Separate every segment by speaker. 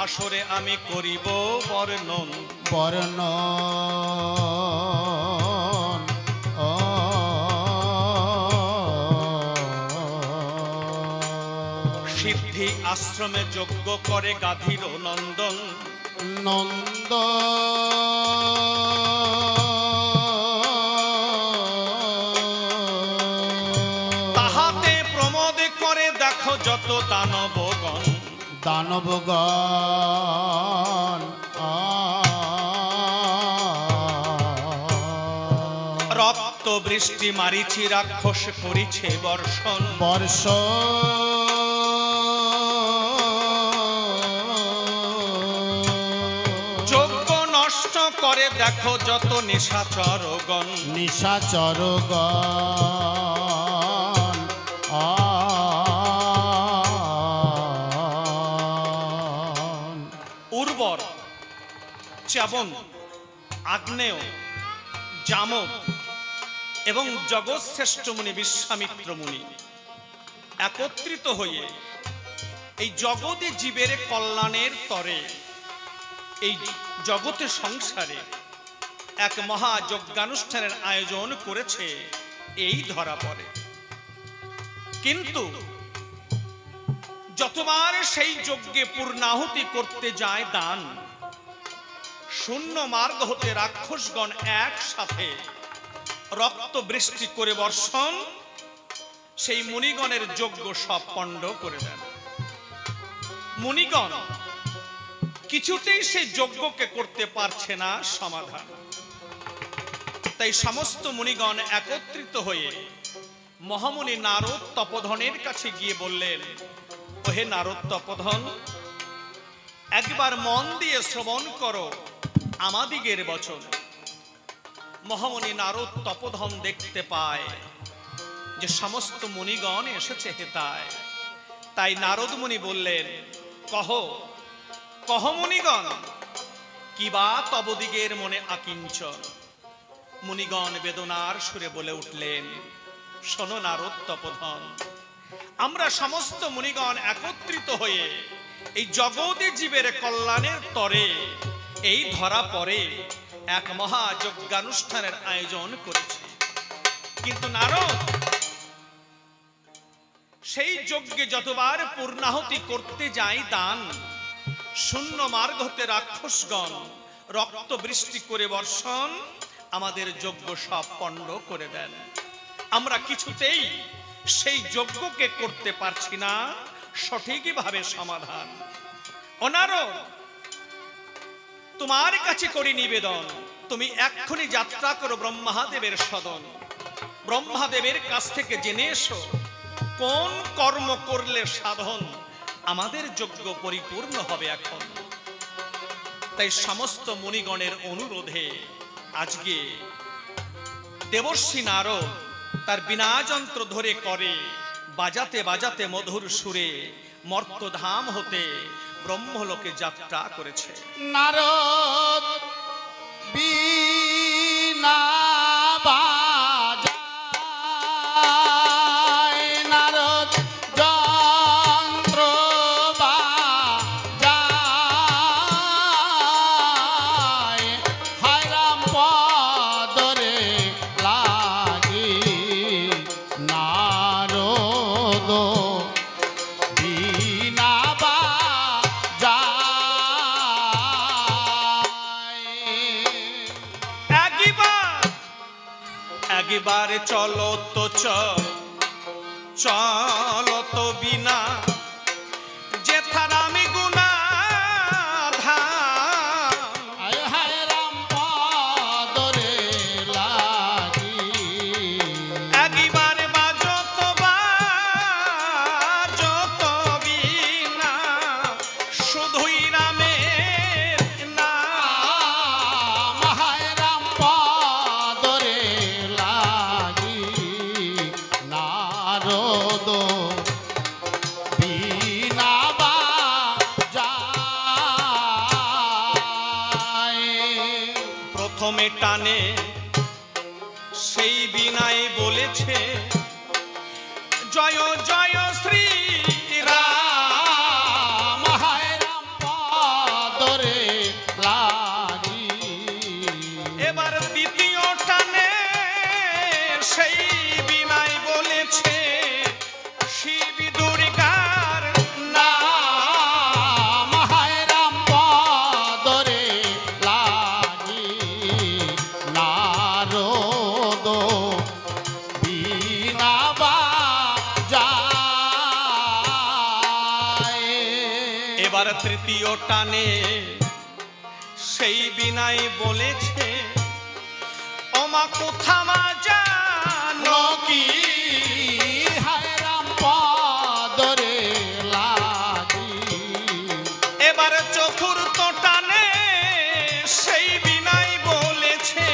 Speaker 1: আসরে আমি করিব বর্ণন
Speaker 2: বর্ণন
Speaker 1: সিদ্ধি আশ্রমে যজ্ঞ করে গাধীর নন্দন
Speaker 2: নন্দ
Speaker 1: তাহাতে প্রমোদ করে দেখো যত দানবগণ
Speaker 2: দানবগণ
Speaker 1: রক্ত বৃষ্টি মারিচি রাক্ষস করিছে বর্ষণ
Speaker 2: বর্ষ
Speaker 1: যজ্ঞ নষ্ট করে দেখো যত নিশাচরগণ
Speaker 2: নিশাচরগণ
Speaker 1: উর্বর চ্যবন আগ্নেয় জামক এবং জগৎশ্রেষ্ঠ মুনি বিশ্বামিত্র মুনি একত্রিত হয়ে এই জগতে জীবের কল্যাণের তরে এই জগতে সংসারে এক মহাযজ্ঞানুষ্ঠানের আয়োজন করেছে এই ধরা পড়ে। কিন্তু যতবার সেই যজ্ঞে পূর্ণাহুতি করতে যায় দান, শূন্য মার্গ হতে রাক্ষসগণ একসাথে রক্ত বৃষ্টি করে বর্ষণ সেই মুনিগণের যজ্ঞ সব পণ্ড করে দেন। মুনিগণ কিছুতেই সেই যজ্ঞকে করতে পারছে না সমাধান। তাই সমস্ত মুনিগণ একত্রিত হয়ে মহামুনি নারদ তপোধনের কাছে গিয়ে বললেন, ওহে নারদ তপোধন, একবার মন দিয়ে শ্রবণ করো আমাদিগের বচন। মহামুনি নারদ তপোধন দেখতে পায় যে সমস্ত মুনিগণ এসেছে হেতায়। তাই নারদ মুনি বললেন, কহ কহ মুনিগণ, কিবা তবদিগের মনে আকিঞ্চন। মুনিগণ বেদনার সুরে বলে উঠলেন, শোনো নারদ তপোধন, আমরা সমস্ত মুনিগণ একত্রিত হয়ে এই জগতে জীবের কল্যাণের তরে এই ধরা পড়ে এক মহাযজ্ঞানুষ্ঠানের আয়োজন করেছি। কিন্তু নারদ, সেই যজ্ঞে যতবার পূর্ণাহুতি করতে যায় দান, শূন্য মার্গ হতে রাক্ষসগণ রক্ত বৃষ্টি করে বর্ষণ আমাদের যজ্ঞ সব পণ্ড করে দেন। আমরা কিছুতেই সেই যজ্ঞকে করতে পারছি না সঠিকভাবে সমাধান। অনারদ, তোমার কাছে করি নিবেদন, তুমি এক্ষুনি যাত্রা করো ব্রহ্মাদেবের সদন। ব্রহ্মাদেবের কাছ থেকে জেনে এসো কোন কর্ম করলে সাধন আমাদের যজ্ঞ পরিপূর্ণ হবে এখন। তাই সমস্ত মুনিগণের অনুরোধে আজকে দেবর্ষি নারদ তার বীণাযন্ত্র ধরে করে বাজাতে বাজাতে মধুর সুরে মর্তধাম হতে ব্রহ্মলোকে যাত্রা করেছে।
Speaker 2: নারদ বীণা বাজায়, নারদ যন্ত্র বাজায়, হায় রাম পদরে লাগি নারদ বীণা
Speaker 1: একবার চলো তো চলো তো বিনা যেথার আমি গুনা প্রথমে টানে সেই বিনায় বলেছে জয় জয় শ্রী রাম, হায় রাম তৃতীয় টানে সেই বিনাই বলেছে, ওমা কোথা মা জানো কি,
Speaker 2: হায় রাম পদরে লাগি।
Speaker 1: এবার চতুর্থ টানে সেই বিনাই বলেছে,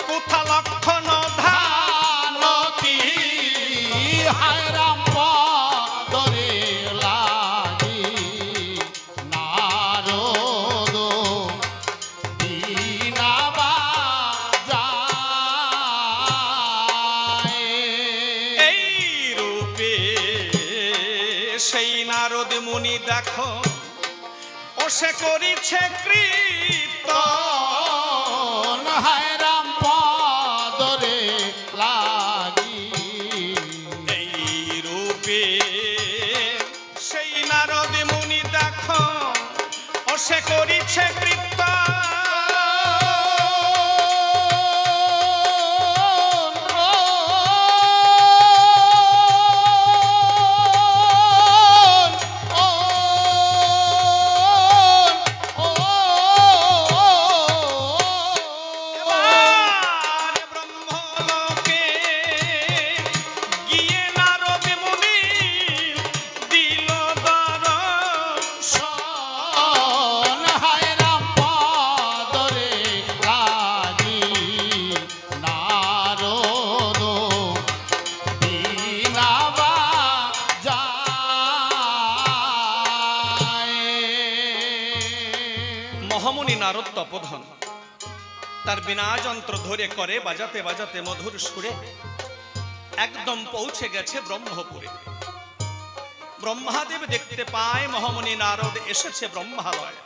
Speaker 1: কোথা লক্ষণ ধান কি,
Speaker 2: হায় রাম পদরে লাগি। নারদ বীণা বাজায়।
Speaker 1: এই রূপে সেই নারদ মুনি দেখো ও সে করিছে কীর্তন,
Speaker 2: হায় রাম পদরে লাগি।
Speaker 1: এই রূপে সেই নারদ মুনি দেখো ও সে করিছে কীর্তন। এবার ব্রহ্মলোকে গিয়ে নারদ মুনি দিল দর্শন।
Speaker 2: হায় রাম পদরে লাগি। নারদ বীণা বাজায়।
Speaker 1: মহামুনি নারদ তপোধন তার বিনা যন্ত্র ধরে করে বাজাতে বাজাতে মধুর সুরে একদম পৌঁছে গেছে ব্রহ্মপুরে। ব্রহ্মাদেব দেখতে পায় মহামুনি নারদ এসেছে ব্রহ্মালয়।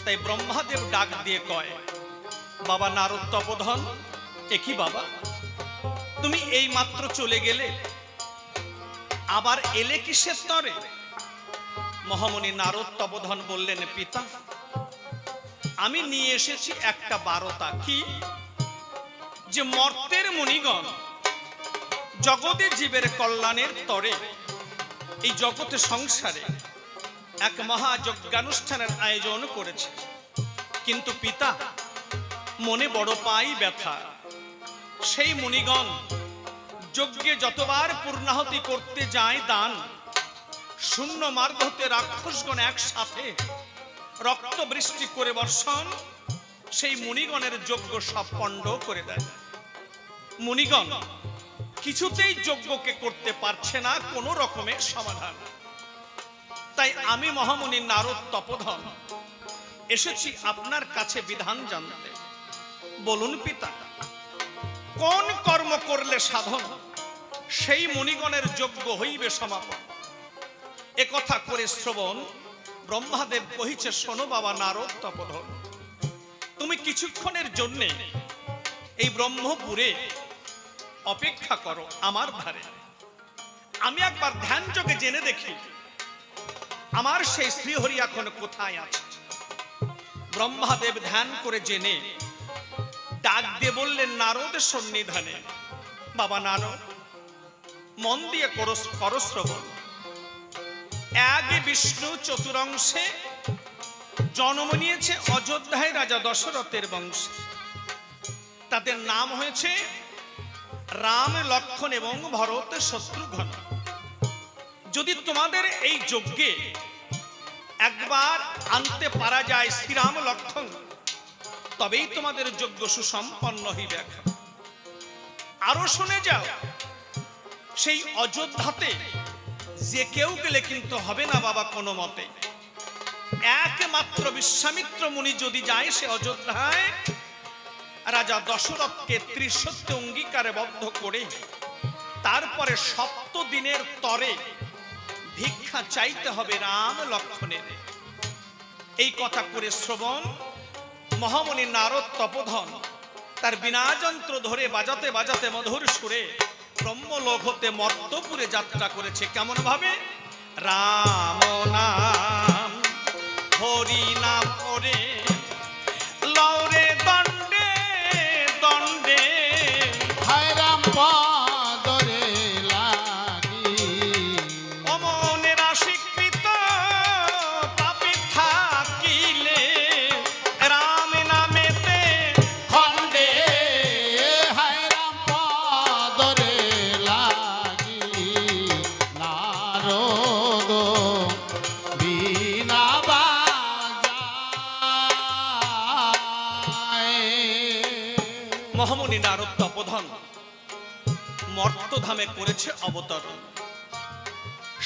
Speaker 1: তাই ব্রহ্মাদেব ডাক দিয়ে কয়, বাবা নারদ তপোধন, একই বাবা, তুমি এই মাত্র চলে গেলে, আবার এলে কিসের তরে? মহামুনি নারদ তপোধন বললেন, পিতা, আমি নিয়ে এসেছি একটা বারতা। কি? যে মর্তের মুনিগণ জগতে জীবের কল্যাণের তরে এই জগতে সংসারে এক মহাযজ্ঞানুষ্ঠানের আয়োজন করেছে। কিন্তু পিতা, মনে বড় পাই ব্যথা। সেই মুনিগণ যজ্ঞে যতবার পূর্ণাহুতি করতে যায় দান, শূন্য মার্গ হতে রাক্ষসগণ একসাথে রক্ত বৃষ্টি করে বর্ষণ, সেই মুনিগণের যজ্ঞ সব পণ্ড করে দেয়। মুনিগণ কিছুতেই যজ্ঞকে করতে পারছে না কোনো রকমের সমাধান। তাই আমি মহামুনি নারদ তপোধন এসেছি আপনার কাছে বিধান জানতে। বলুন পিতা, কোন কর্ম করলে সাধন সেই মুনিগণের যজ্ঞ হইবে সমাপন? এ কথা করে শ্রবণ ব্রহ্মাদেব কহিছে, শোনো বাবা নারদ তপোধন, তুমি কিছুক্ষণের জন্য এই ব্রহ্মপুরে অপেক্ষা করো আমার ধারে। আমি একবার ধ্যান যোগে জেনে দেখি আমার সেই শ্রীহরি এখন কোথায় আছে। ব্রহ্মাদেব ধ্যান করে জেনে ডাক দিয়ে বললেন নারদের সন্নিধানে, বাবা নারদ, মন দিয়ে করো শ্রবণ। এক বিষ্ণু চতুরংশে জন্ম নিয়েছে অযোধ্যায় রাজা দশরথের বংশে। তাদের নাম হয়েছে রাম, লক্ষ্মণ এবং ভরত শত্রুঘ্ন। যদি তোমাদের এই যজ্ঞে একবার আনতে পারা যায় শ্রীরাম লক্ষ্মণ, তবেই তোমাদের যজ্ঞ সুসম্পন্ন হইবে। আরো শুনে যাও, সেই অযোধ্যাতে যে কেউ গেলে কিন্তু হবে না বাবা কোনো মতে। একমাত্র বিশ্বামিত্র মুনি যদি যায় সে অযোধ্যায়, রাজা দশরথকে ত্রিসত্য অঙ্গীকারে বদ্ধ করে তারপরে 7 দিনের তরে ভিক্ষা চাইতে হবে রাম লক্ষ্মণের। এই কথা করে শ্রবণ মহামুনি নারদ তপোধন তার বিনা যন্ত্র ধরে বাজাতে বাজাতে মধুর সুরে ব্রহ্মলোক হতে মর্তপুরে যাত্রা করেছে। কেমন ভাবে? রাম নাম হরি নাম ওরে লৌরে দণ্ডে দণ্ডে,
Speaker 2: হায় রাম পদরে লাগি।
Speaker 1: অমনের আশিকৃত মহামুনি নারদ তপোধন মর্তধামে করেছে অবতরণ।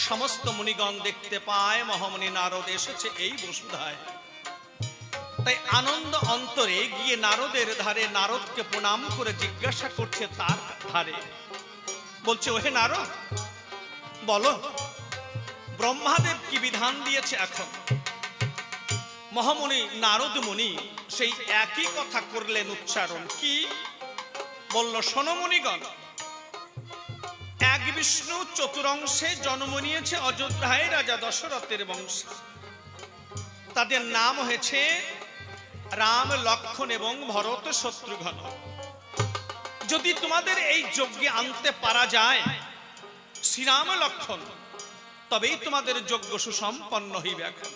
Speaker 1: সমস্ত মুনিগণ দেখতে পায় মহামুনি নারদ এসেছে এই বসুধায়। তাই আনন্দ অন্তরে গিয়ে নারদের ধারে নারদকে প্রণাম করে জিজ্ঞাসা করছে তার ধারে, বলছে ওহে নারদ বলো ব্রহ্মাদেব কি বিধান দিয়েছে এখন। মহামুনি নারদ মুনি সেই একই কথা করলেন উচ্চারণ। কি বলল? শোনো মুনিগণ, এক বিষ্ণু চতুরংশে জন্ম নিয়েছে অযোধ্যায় রাজা দশরথের বংশে। তাদের নাম হয়েছে রাম, লক্ষ্মণ এবং ভরত শত্রুঘ্ন। যদি তোমাদের এই যজ্ঞে আনতে পারা যায় শ্রীরাম লক্ষ্মণ, তবেই তোমাদের যজ্ঞ সুসম্পন্ন হইবে। এখন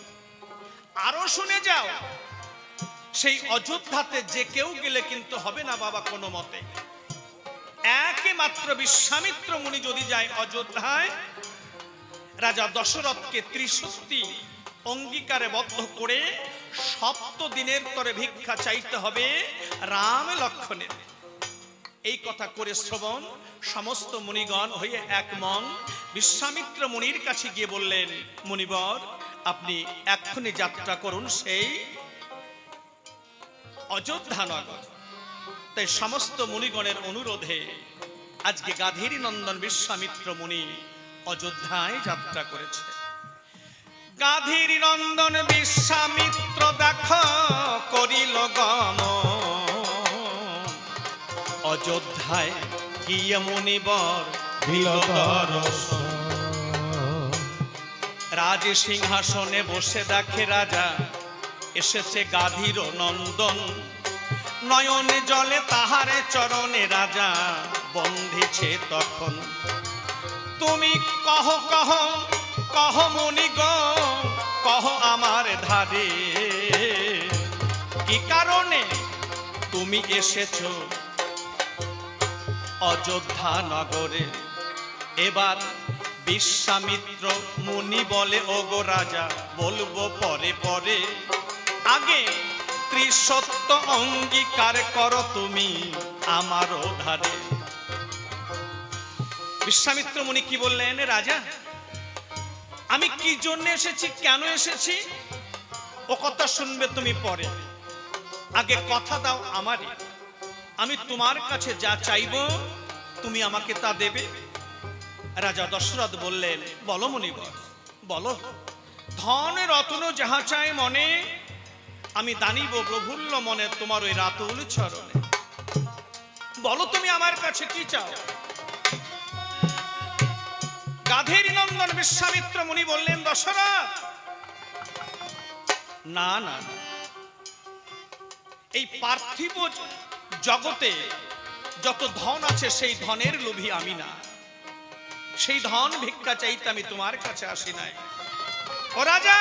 Speaker 1: আরো শুনে যাও, সেই অযোধ্যাতে যে কেউ গেলে কিন্তু হবে না বাবা কোনো মতে। একমাত্র বিশ্বামিত্র মুনি যদি যায় অযোধ্যায়, রাজা দশরথকে ত্রিশক্তি অঙ্গীকারে বদ্ধ করে 7 দিনের তরে ভিক্ষা চাইতে হবে রাম লক্ষ্মণের। এই কথা করে শ্রবণ সমস্ত মুনিগণ হয়ে এক মন বিশ্বামিত্র মুনির কাছে গিয়ে বললেন, মুনিবর আপনি এক্ষুনি যাত্রা করুন সেই অযোধ্যা নগর। তাই সমস্ত মুনিগণের অনুরোধে আজকে গাধীর নন্দন বিশ্বামিত্র মুনি অযোধ্যায় যাত্রা করেছে। গাধীর নন্দন বিশ্বামিত্র দেখ করিল গমন, অযোধ্যায় গিয়ে মুনিবর দিল দর্শন। রাজ সিংহাসনে বসে দেখে রাজা এসেছে গাধীর নন্দন, নয়নে জলে তাহারে চরণে রাজা বন্ধিছে তখন। তুমি কহ কহ কহ মুনি গো কহ আমার ধারে, কি কারণে তুমি এসেছো অযোধ্যা নগরে। এবার বিশ্বামিত্র মুনি বলে, ওগো রাজা বলবো পরে পরে, আগে ত্রিসত্য অঙ্গীকার করো তুমি আমারও ধারে। বিশ্বামিত্র মুনি কি বললেন? রাজা আমি কি জন্য এসেছি, কেন এসেছি ও কথা শুনবে তুমি পরে, আগে কথা দাও আমারই। আমি তোমার কাছে যা চাইব তুমি আমাকে তা দেবে। রাজা দশরথ বললেন, বলো মুনিবর বলো, ধন রত্ন যাহা চাই মনে, আমি দানিব প্রফুল্ল মনে তোমার ওই রাতুল চরণে। বলো তুমি আমার কাছে কি চাও। গাধীর নন্দন বিশ্বামিত্র মুনি বললেন, দশরথ না না, এই পার্থিব জগতে যত ধন আছে সেই ধনের লোভী আমি না, সেই ধন ভিক্ষা চাইতে আমি তোমার কাছে আসি নাই। ও রাজা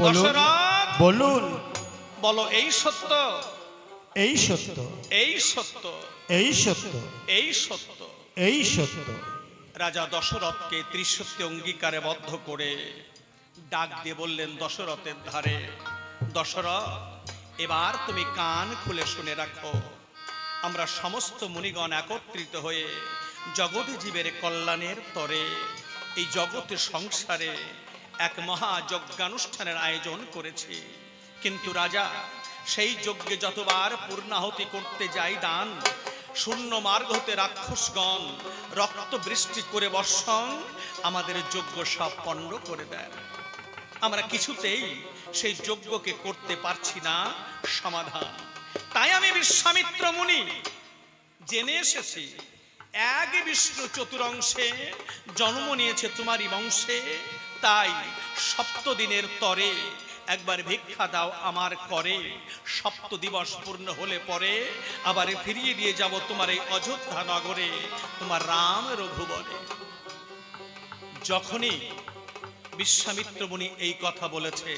Speaker 1: দশরথ
Speaker 2: বলুন,
Speaker 1: বলো এই সত্য,
Speaker 2: এই সত্য,
Speaker 1: এই সত্য,
Speaker 2: এই সত্য,
Speaker 1: এই সত্য,
Speaker 2: এই সত্য।
Speaker 1: রাজা দশরথকে ত্রিসত্যে অঙ্গীকারে বদ্ধ করে ডাক দিয়ে বললেন দশরথের ধারে, দশরথ এবার তুমি কান খুলে শুনে রাখো, আমরা সমস্ত মুনিগণ একত্রিত হয়ে জগতে জীবের কল্যাণের তরে এই জগতে সংসারে এক মহাযজ্ঞানুষ্ঠানের আয়োজন করেছি। কিন্তু রাজা সেই যজ্ঞে যতবার পূর্ণাহুতি করতে যাই দান, শূন্য মার্গ হতে রাক্ষসগণ রক্ত বৃষ্টি করে বর্ষণ আমাদের যজ্ঞ সব পণ্ড করে দেন। আমরা কিছুতেই সেই যজ্ঞকে করতে পারছি না সমাধান। তাই আমি বিশ্বামিত্র মুনি জেনে এসেছি, এক বিষ্ণু চতুরংশে জন্ম নিয়েছে তোমারই বংশে, তাই 7 দিনের তরে একবার ভিক্ষা দাও আমার করে, 7 দিবস পূর্ণ হলে পরে আবার ফিরিয়ে দিয়ে যাব তোমার এই অযোধ্যা নগরে, তোমার রাম রঘুবরে। যখনই বিশ্বামিত্র মুনি এই কথা বলেছে,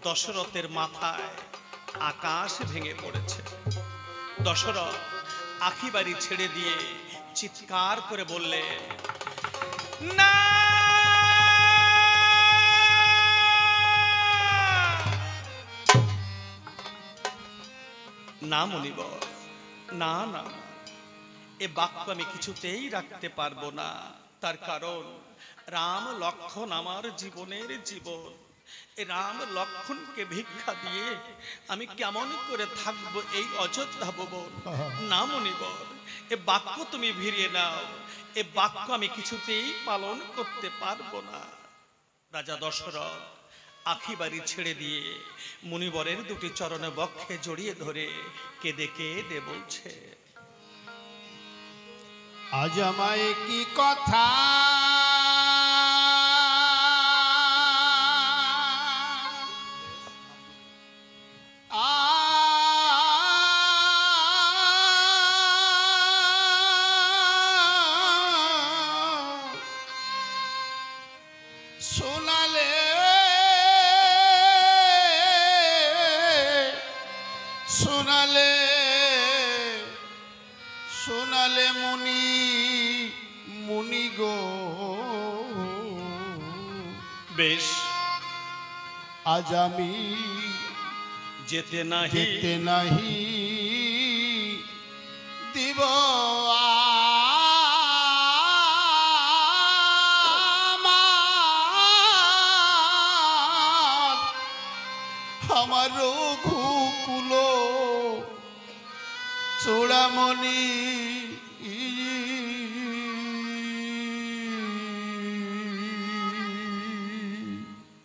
Speaker 1: দশরথের মাথায় আকাশ ভেঙে পড়েছে। দশরথ আখি বাড়ি ছেড়ে দিয়ে চিৎকার করে বললে, না না মুনিবর, না না, এ বাক্য আমি কিছুতেই রাখতে পারবো না। তার কারণ রাম লক্ষণ আমার জীবনের জীবন। এ রাম লক্ষণকে ভিক্ষা দিয়ে আমি কেমন করে থাকবো এই অযোধ্যা ভুবন? না মুনিবর, এ বাক্য তুমি ভিড়িয়ে নাও, এ বাক্য আমি কিছুতেই পালন করতে পারবো না। রাজা দশরথ আখি বাড়ি ছেড়ে দিয়ে মুনিবরের দুটি চরণে বক্ষে জড়িয়ে ধরে কেঁদে কেঁদে বলছে,
Speaker 2: আজ আমায় কি কথা শোনালে শোনালে শোনালে মুনি মুনি গো।
Speaker 1: বেশ
Speaker 2: আজ আমি
Speaker 1: যেতে নাহি
Speaker 2: যেতে নাহি দিব আমার রঘুকুল চূড়ামণি।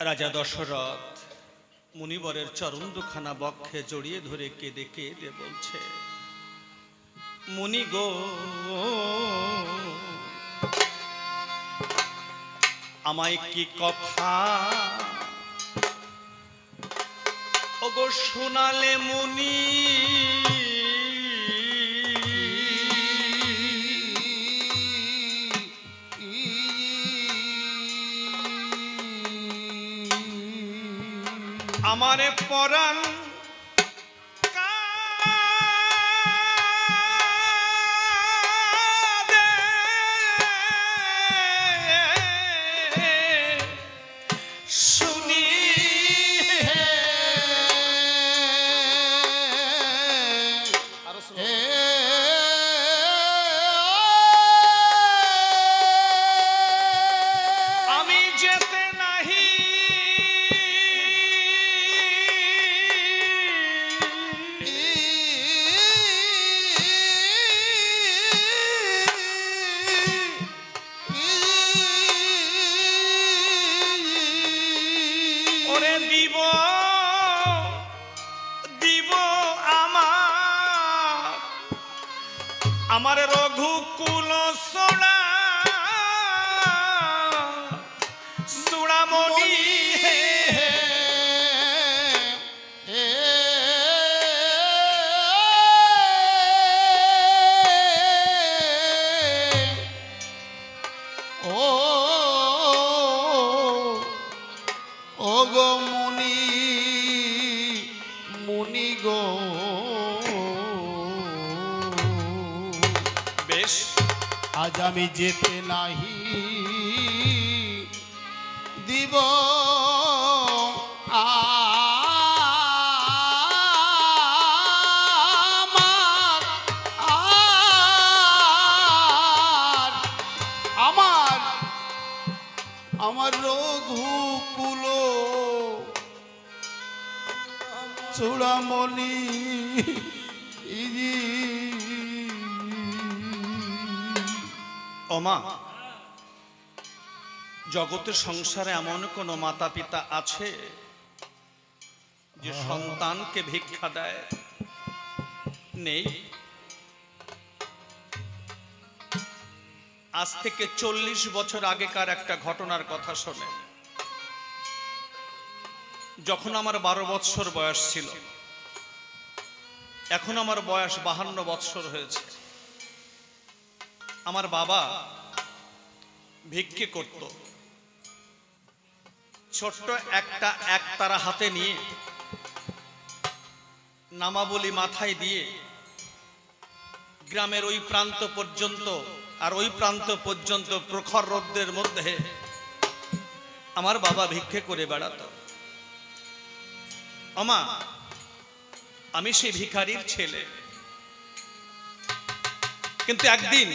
Speaker 1: রাজা দশরথ মুনিবরের চরণ দুখানা বক্ষে জড়িয়ে ধরে কেঁদে কেঁদে বলছে, মুনি গো আমায় কি কথা ওগো শোনালে মুনি? আমারে পরাণ কাঁদে শুনি আমি যেতে নাহি ওরে দিব দিব আমার রঘুকুল সোনা চূড়ামণি।
Speaker 2: ও ও গো মুনি মুনি গো।
Speaker 1: বেশ
Speaker 2: আজ আমি যেতে নাহি দিব আমার আমার রঘুকুল চূড়ামণি।
Speaker 1: ওমা, জগতের সংসারে এমন কোন মাতা পিতা আছে যে সন্তানকে ভিক্ষা দেয়? নেই। আজ থেকে 40 বছর আগেকার একটা ঘটনার কথা শোনে। যখন আমার 12 বৎসর বয়স ছিল, এখন আমার বয়স 52 বৎসর হয়েছে। আমার বাবা ভিক্ষে করত। ছোট্ট একটা একতারা হাতে নিয়ে, নামাবলী মাথায় দিয়ে, গ্রামের ওই প্রান্ত পর্যন্ত আর ওই প্রান্ত পর্যন্ত প্রখর রোদ্রের মধ্যে আমার বাবা ভিক্ষে করে বেড়াতো। আমা, আমি সেই ভিখারির ছেলে। কিন্তু একদিন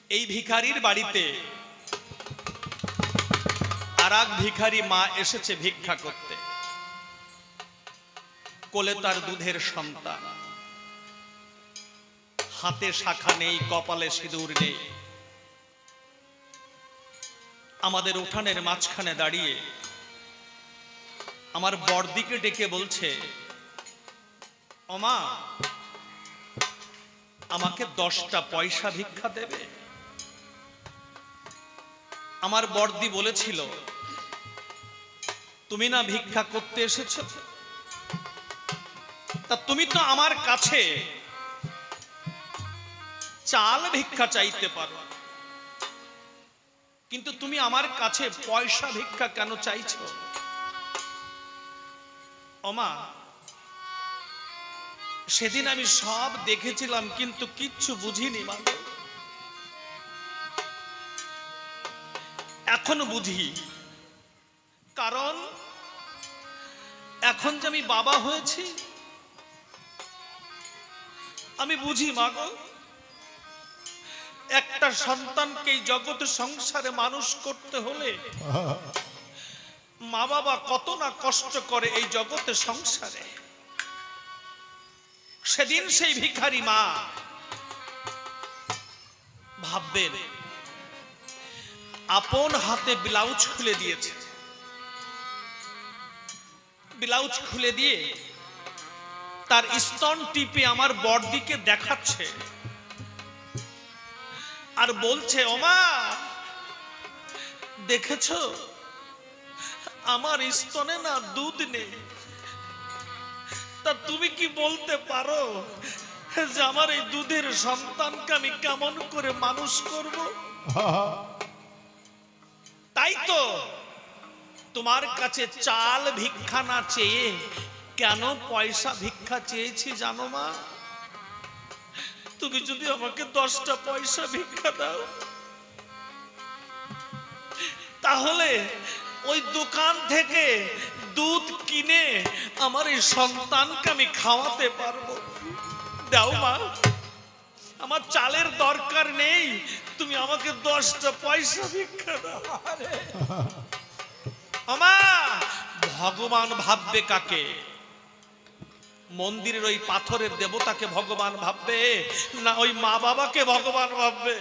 Speaker 1: এই ভিখারির বাড়িতে আর এক ভিখারি মা এসেছে ভিক্ষা করতে। কোলে তার দুধের সন্তান, হাতে শাখা নেই, কপালে সিঁদুর নেই। আমাদের উঠানের মাঝখানে দাঁড়িয়ে আমার বড়দিকে ডেকে বলছে, ওমা, আমাকে 10টা পয়সা ভিক্ষা দেবে? আমার বড়দি বলেছিল, তুমি না ভিক্ষা করতে এসেছ, তা তুমি তো আমার কাছে চাল ভিক্ষা চাইতে পারো, কিন্তু তুমি আমার কাছে পয়সা ভিক্ষা কেন চাইছো? ওমা, সেদিন আমি সব দেখেছিলাম কিন্তু কিচ্ছু বুঝিনি মা। এখন বুঝি, কারণ এখন যে আমি বাবা হয়েছি আমি বুঝি মা গো, একটা সন্তানকে এই জগতে সংসারে মানুষ করতে হলে মা বাবা কত না কষ্ট করে এই জগতে সংসারে। সেদিন সেই ভিখারি মা ভাববেন, আপন হাতে ব্লাউজ খুলে দিয়েছে, ব্লাউজ খুলে দিয়ে তার স্তন টিপে আমার বড়দিকে দেখাচ্ছে আর বলছে, ওমা দেখেছো আমার স্তনে না দুধ নেই, তা তুমি কি বলতে পারো যে আমার এই দুধের সন্তানকে আমি কেমন করে মানুষ করব? তাই তো তোমার কাছে চাল ভিক্ষা না চেয়ে কেন পয়সা ভিক্ষা চেয়েছি জানো মা? তুমি যদি আমাকে 10টা পয়সা ভিক্ষা দাও, তাহলে ওই দোকান থেকে দুধ কিনে আমার এই সন্তানকে আমি খাওয়াতে পারবো। দাও মা, আমার চালের দরকার নেই, তুমি আমাকে 10টা পয়সা ভিক্ষা দাও। আমা, ভগবান ভাববে কাকে? মন্দিরের ওই পাথরের দেবতাকে ভগবান ভাববে, না ওই মা বাবাকে ভগবান ভাববে?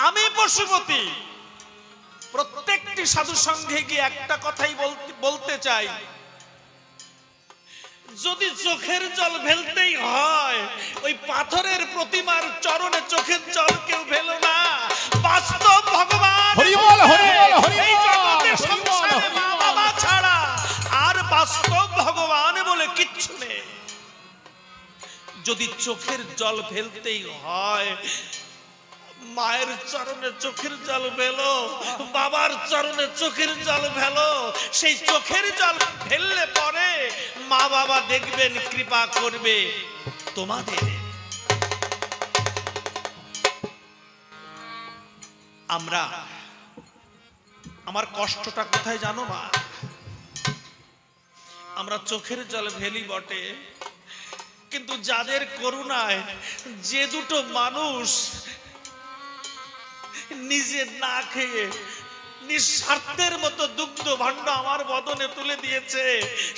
Speaker 1: আমি পশুপতি প্রত্যেকটি সাধু সঙ্গে গিয়ে একটা কথাই বলতে চাই, যদি চোখের জল ফেলতেই হয় ওই পাথরের প্রতিমার চরণে চোখের জল কেউ ফেলো না। বাস্তব ভগবান এই জগতে সংসারে মা বাবা ছাড়া আর বাস্তব ভগবান বলে কিচ্ছু নেই। যদি চোখের জল ফেলতেই হয় মায়ের চরণে চোখের জল ফেলো, বাবার চরণে চোখের জল ফেলো। সেই চোখের জল ফেললে পরে মা বাবা দেখবেন, কৃপা করবে তোমাদের। আমরা, আমার কষ্টটা কোথায় জানো মা? আমরা চোখের জল ফেলি বটে, কিন্তু যাদের করুণায় যে দুটো মানুষ নিজে না খেয়ে নিঃস্বার্থের মতো দুগ্ধ ভাণ্ড আমার বদনে তুলে দিয়েছে,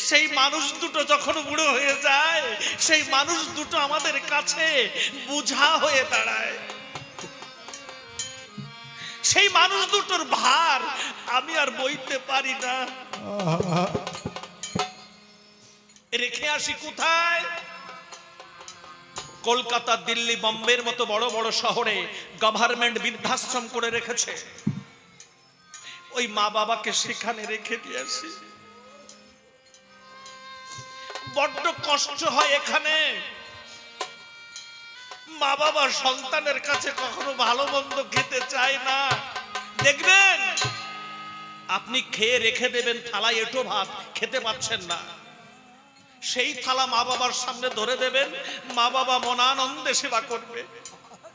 Speaker 1: সেই মানুষ দুটো যখন বুড়ো হয়ে যায় সেই মানুষ দুটো আমাদের কাছে বোঝা হয়ে দাঁড়ায়। সেই মানুষ দুটোর ভার আমি আর বইতে পারি না। রেখে আসি কোথায়? কলকাতা, দিল্লি, বোম্বের মতো বড় বড় শহরে গভর্নমেন্ট বৃদ্ধাশ্রম করে রেখেছে, ওই মা বাবাকে সেখানে রেখে দিয়ে আসি। বড্ড কষ্ট হয় এখানে। মা বাবা সন্তানের কাছে কখনো ভালো মন্দ খেতে চায় না। দেখবেন আপনি খেয়ে রেখে দেবেন থালায় এঁটো ভাত, খেতে পাচ্ছেন না, সেই থালা মা বাবার সামনে ধরে দেবেন, মা বাবা মনানন্দে সেবা করবে।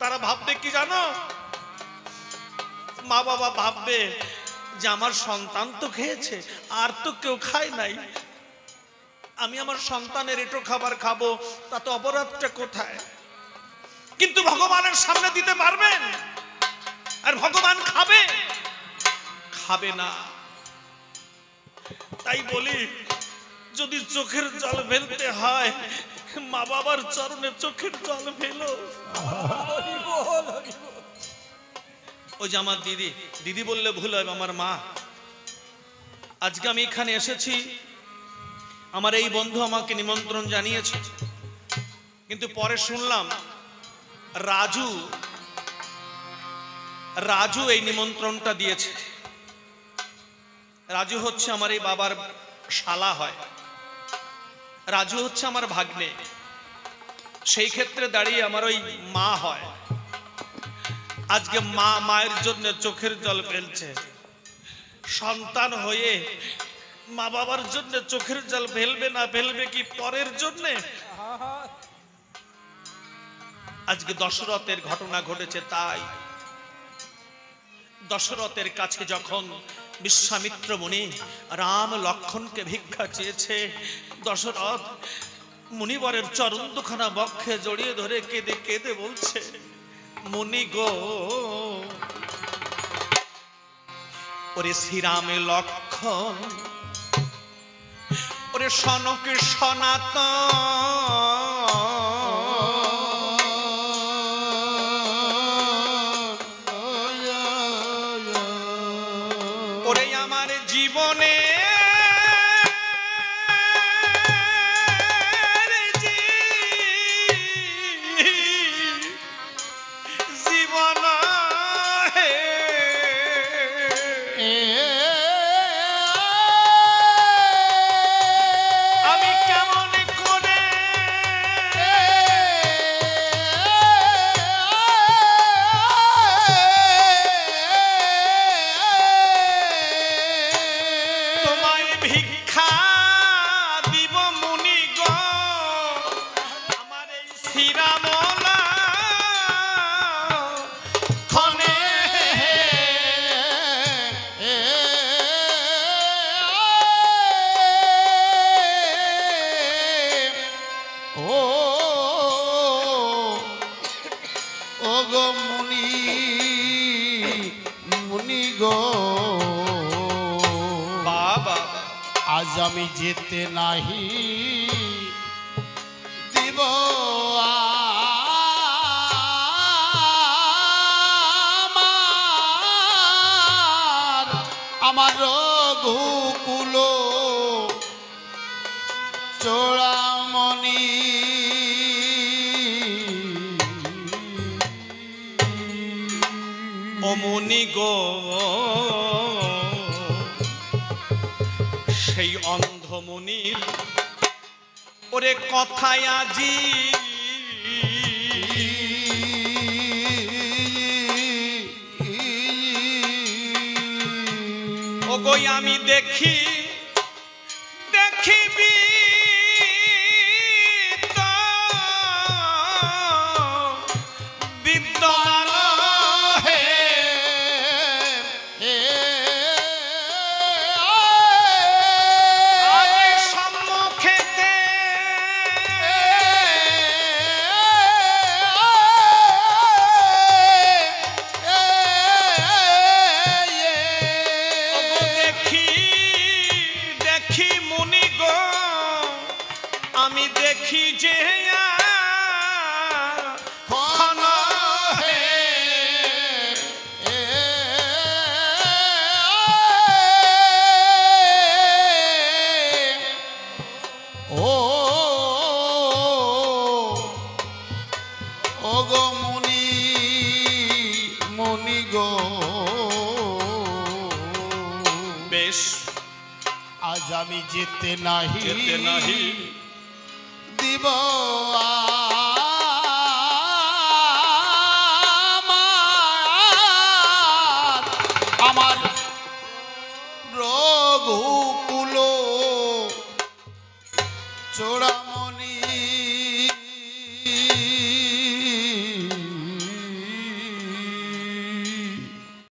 Speaker 1: তারা ভাববে কি জানো? মা বাবা ভাববে যে আমার সন্তান তো খেয়েছে, আর তো কেউ খায় নাই। আমি আমার সন্তানের এঁটো খাবার খাবো, তাতে অপরাধটা কোথায়? কিন্তু ভগবানের সামনে দিতে পারবেন? আর ভগবান খাবে? খাবে না। তাই বলি, যদি চোখের জল ফেলতে হয়, মা বাবার চরণে চোখের জল ফেলো। ওই যে আমার দিদি, দিদি বললে ভুল হয়, আমার মা। আজকে আমি এখানে এসেছি, আমার এই বন্ধু আমাকে নিমন্ত্রণ জানিয়েছে, কিন্তু পরে শুনলাম রাজু এই নিমন্ত্রণটা দিয়েছে। রাজু হচ্ছে আমার এই বাবার শালা হয়, রাজু হচ্ছে আমার ভাগ্নে। সেই ক্ষেত্রে দাঁড়িয়ে আমার ওই মা হয়। আজকে মায়ের জন্য চোখের জল ফেলছে। সন্তান হয়ে মা বাবার জন্য চোখের জল ফেলবে না ফেলবে কি পরের জন্য? আজকে দশরথের ঘটনা ঘটেছে। তাই দশরথের কাছে যখন বিশ্বামিত্র মুনি রাম লক্ষণকে ভিক্ষা চেয়েছে, দশরথ মুনিবরের চরণ দুখানা বক্ষে জড়িয়ে ধরে কেঁদে কেঁদে বলছে, মুনি গো, ওরে শ্রীরামে লক্ষণ, ওরে সনকে সনাতন, ওরে আমার জীবনে
Speaker 2: আজ আমি যেতে নাহি দিব আমার রঘুকুল চূড়ামণি,
Speaker 1: ও মুনি গো, সেই অন্ধ মুনির ওরে কথায় আজি ও গো আমি দেখি দেখিবি তো বিদ্যমান আমি দেখি যে
Speaker 2: ও গো মুনি, মুনি গো,
Speaker 1: বেশ
Speaker 2: আজ আমি যেতে নাহি দিব আমার রঘুকুল চূড়া